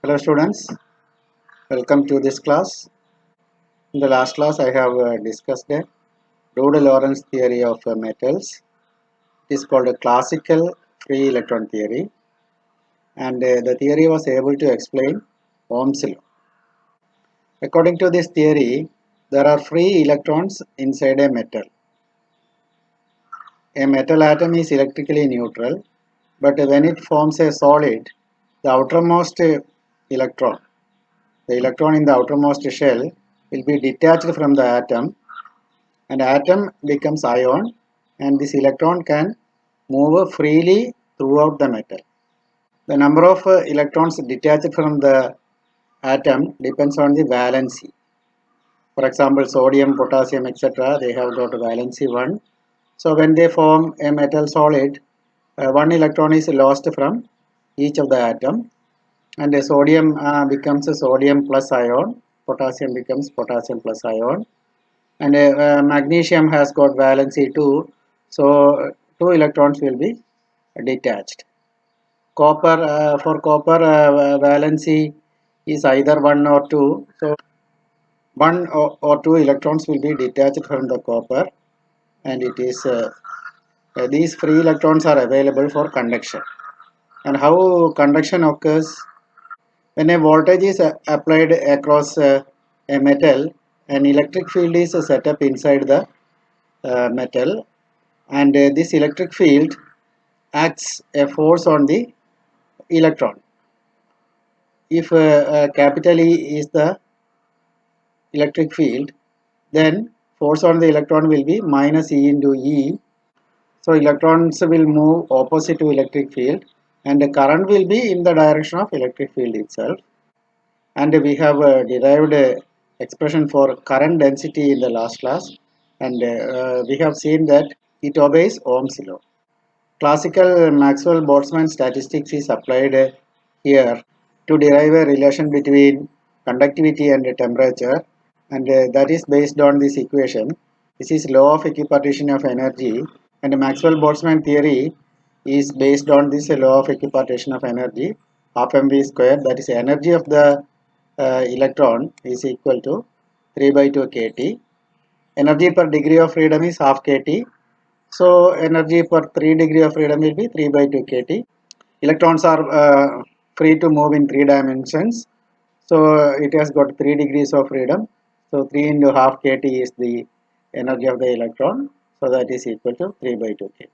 Hello students, welcome to this class. In the last class I have discussed a Rode-Lorentz theory of metals. It is called a classical free electron theory, and the theory was able to explain Ohm's law. According to this theory, there are free electrons inside a metal. A metal atom is electrically neutral, but when it forms a solid, the outermost electron, the electron in the outermost shell, will be detached from the atom, and atom becomes ion, and this electron can move freely throughout the metal. The number of electrons detached from the atom depends on the valency. For example, sodium, potassium, etc., they have got valency 1. So when they form a metal solid, one electron is lost from each of the atom, and sodium becomes a sodium plus ion, potassium becomes potassium plus ion, and magnesium has got valency 2, so two electrons will be detached. Copper, for copper, valency is either 1 or 2, so 1 or 2 electrons will be detached from the copper, and it is these free electrons are available for conduction. And how conduction occurs? When a voltage is applied across a metal, an electric field is set up inside the metal, and this electric field acts a force on the electron. If capital E is the electric field, then force on the electron will be minus E into E. So electrons will move opposite to electric field, and the current will be in the direction of electric field itself. And we have derived a expression for current density in the last class, and we have seen that it obeys Ohm's law. Classical Maxwell-Boltzmann statistics is applied here to derive a relation between conductivity and temperature, and that is based on this equation. This is law of equipartition of energy, and Maxwell-Boltzmann theory is based on this law of equipartition of energy, half mv square, that is energy of the electron is equal to 3 by 2 kT. Energy per degree of freedom is half kT. So energy per 3 degree of freedom will be 3 by 2 kT. Electrons are free to move in 3 dimensions. So it has got 3 degrees of freedom. So 3 into half kT is the energy of the electron. So that is equal to 3 by 2 kT.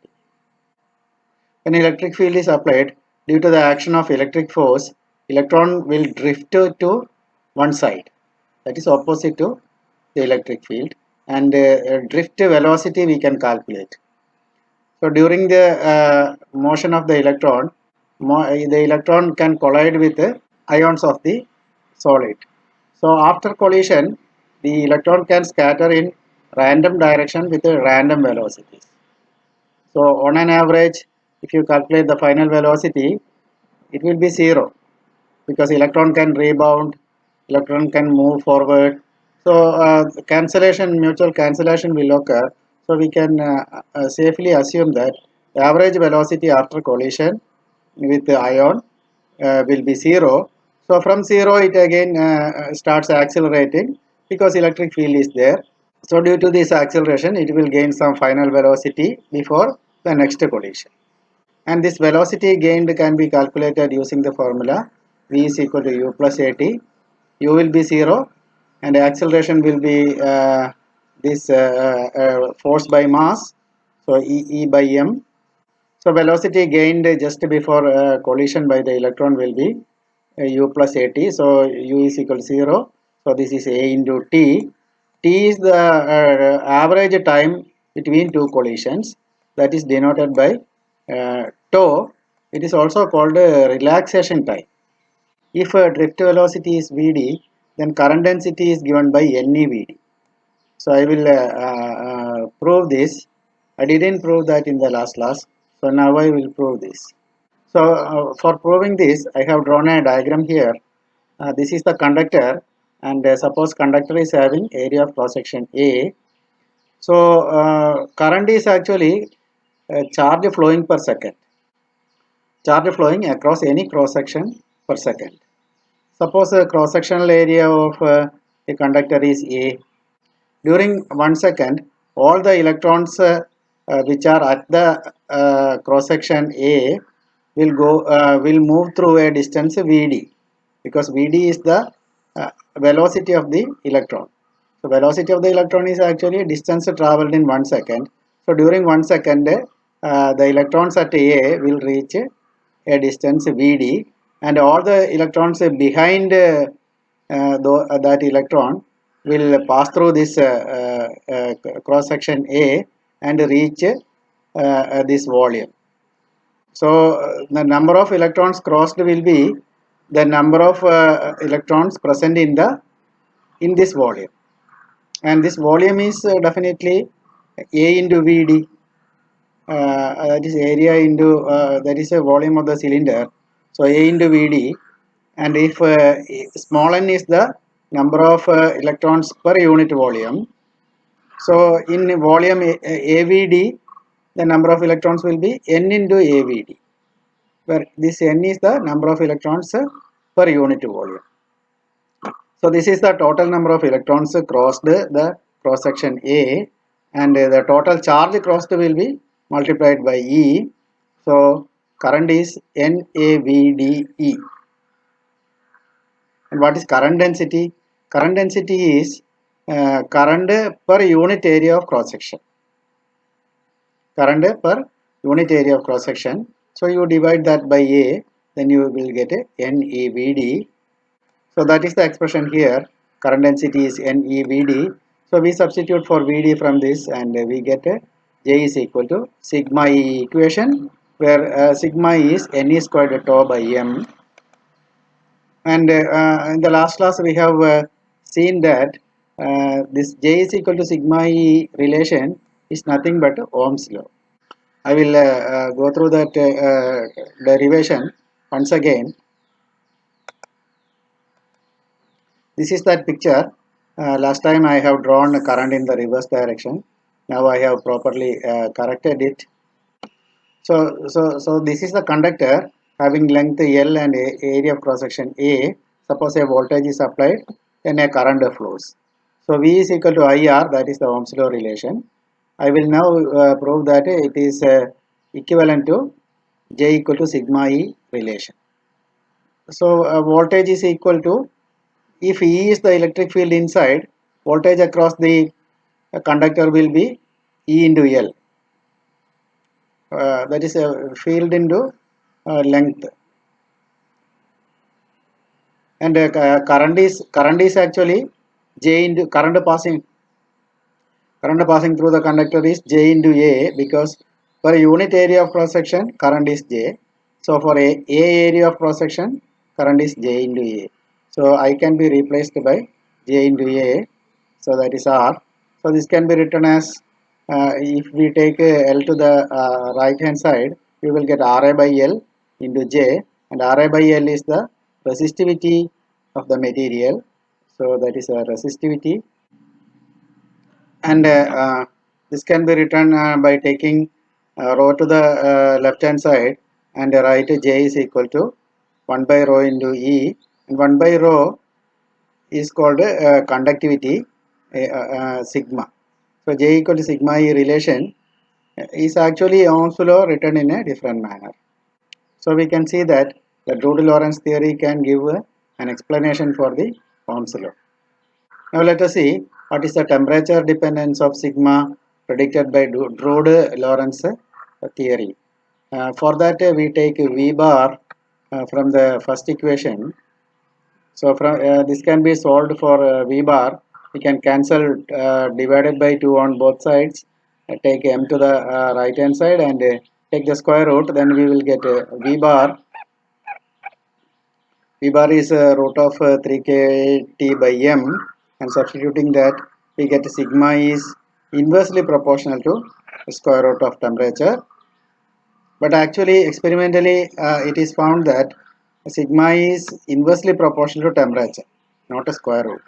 When electric field is applied, due to the action of electric force, electron will drift to one side. That is opposite to the electric field. And drift velocity we can calculate. So during the motion of the electron, the electron can collide with the ions of the solid. So after collision, the electron can scatter in random direction with random velocities. So on an average, if you calculate the final velocity, it will be 0, because electron can rebound, electron can move forward. So mutual cancellation will occur. So we can safely assume that the average velocity after collision with the ion will be 0. So from 0 it again starts accelerating, because electric field is there. So due to this acceleration, it will gain some final velocity before the next collision. And this velocity gained can be calculated using the formula v is equal to u plus at. U will be 0, and acceleration will be this force by mass, so E by m. So velocity gained just before collision by the electron will be u plus at. So u is equal to 0. So this is a into t. T is the average time between two collisions, that is denoted by tau. It is also called relaxation time. If drift velocity is Vd, then current density is given by NeVd. So I will prove this. I didn't prove that in the last class, so now I will prove this. So for proving this, I have drawn a diagram here. This is the conductor, and suppose conductor is having area of cross section A. So current is actually charge flowing per second. Charge flowing across any cross section per second. Suppose the cross-sectional area of a conductor is A. During 1 second, all the electrons which are at the cross-section A will move through a distance Vd, because Vd is the velocity of the electron. So velocity of the electron is actually distance traveled in 1 second. So during 1 second, the electrons at A will reach a distance Vd, and all the electrons behind that electron will pass through this cross section A and reach this volume. So the number of electrons crossed will be the number of electrons present in this volume, and this volume is definitely A into Vd. That is area into that is a volume of the cylinder. So A into Vd, and if small n is the number of electrons per unit volume, so in volume AVD, the number of electrons will be n into AVD, where this n is the number of electrons per unit volume. So this is the total number of electrons crossed the cross section A, and the total charge crossed will be multiplied by E. So current is NAVDE. And what is current density? Current density is current per unit area of cross section. Current per unit area of cross section. So you divide that by A, then you will get a NEVD. So that is the expression here. Current density is NEVD. So we substitute for VD from this, and we get a J is equal to sigma E equation, where sigma is Ne squared tau by M. And in the last class we have seen that this J is equal to sigma E relation is nothing but Ohm's law. I will go through that derivation once again. This is that picture. Last time I have drawn a current in the reverse direction. Now I have properly corrected it. So this is the conductor having length L and area of cross section A. Suppose a voltage is applied, then a current flows. So V is equal to IR, that is the Ohm's law relation. I will now prove that it is equivalent to J equal to sigma E relation. So voltage is equal to, if E is the electric field inside, voltage across the conductor will be E into L. That is a field into length, and current is actually J into current passing through the conductor is J into A, because per unit area of cross section current is J. So for a area of cross section, current is J into A. So I can be replaced by J into A. So that is R. So this can be written as if we take L to the right hand side, we will get Ra by L into J, and Ra by L is the resistivity of the material. So that is a resistivity, and this can be written by taking rho to the left hand side and write J is equal to 1 by rho into E, and 1 by rho is called conductivity sigma. So J equal to sigma E relation is actually Ohm's law written in a different manner. So we can see that the Drude-Lorentz theory can give an explanation for the Ohm's law. Now let us see what is the temperature dependence of sigma predicted by Drude-Lorentz theory. For that we take V bar from the first equation. So from this can be solved for V bar. We can cancel divided by 2 on both sides. Take M to the right hand side and take the square root. Then we will get V bar. V bar is root of 3kt by M, and substituting that we get sigma is inversely proportional to the square root of temperature. But actually experimentally it is found that sigma is inversely proportional to temperature, not a square root.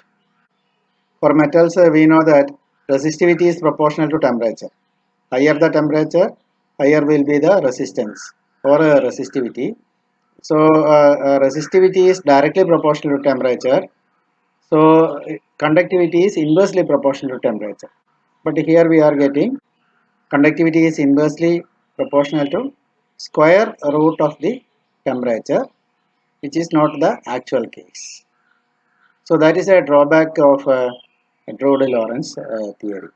For metals we know that resistivity is proportional to temperature. Higher the temperature, higher will be the resistance or resistivity. So resistivity is directly proportional to temperature. So conductivity is inversely proportional to temperature. But here we are getting conductivity is inversely proportional to square root of the temperature, which is not the actual case. So that is a drawback of Drude-Lorentz theory.